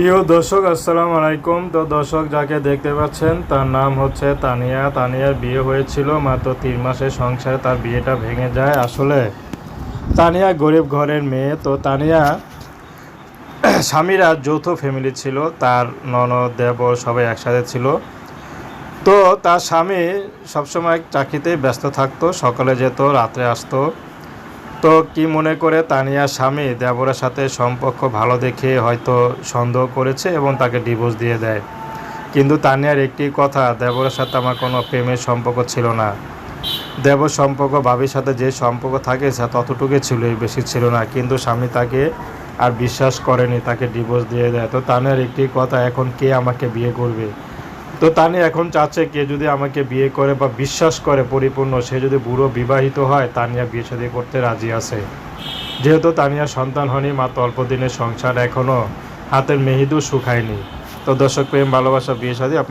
প্রিয় দর্শক, আসসালামু আলাইকুম। তো দর্শক, যাকে দেখতে পাচ্ছেন তার নাম হচ্ছে তানিয়া। তানিয়ার বিয়ে হয়েছিল মাত্র 3 মাসের সংসারে তার বিয়েটা ভেঙে যায়। আসলে তানিয়া গরিব ঘরের মেয়ে। তো তানিয়া স্বামীরা যৌথ ফ্যামিলি ছিল, তার ননদ দেবর সবাই একসাথে ছিল। তো তার স্বামী সবসময় চাকরিতেই ব্যস্ত থাকতো, সকালে যেত রাত্রে আসতো। তো কি মনে করে তানিয়ার স্বামী দেবরের সাথে সম্পর্ক ভালো দেখে হয়তো সন্দেহ করেছে এবং তাকে ডিভোর্স দিয়ে দেয়। কিন্তু তানিয়ার একটি কথা, দেবরের সাথে আমার কোনো প্রেমের সম্পর্ক ছিল না। দেবর সম্পর্ক ভাবির সাথে যে সম্পর্ক থাকে সে ততটুকুই ছিল, এর বেশি ছিল না। কিন্তু স্বামী তাকে আর বিশ্বাস করেনি, তাকে ডিভোর্স দিয়ে দেয়। তো তানিয়ার একটি কথা, এখন কে আমাকে বিয়ে করবে? তো তানিয়া এখন চাচ্ছে কে যদি আমাকে বিয়ে করে বা বিশ্বাস করে পরিপূর্ণ, সে যদি বুড়ো বিবাহিত হয়, তানিয়া বিয়ে শাদী করতে রাজি আছে। যেহেতু তানিয়ার সন্তান হয়নি, মাত্র অল্প দিনের সংসার, এখনও হাতের মেহেদিও শুকায়নি। তো দর্শক, প্রেম ভালোবাসা বিয়ে শাদী আপনার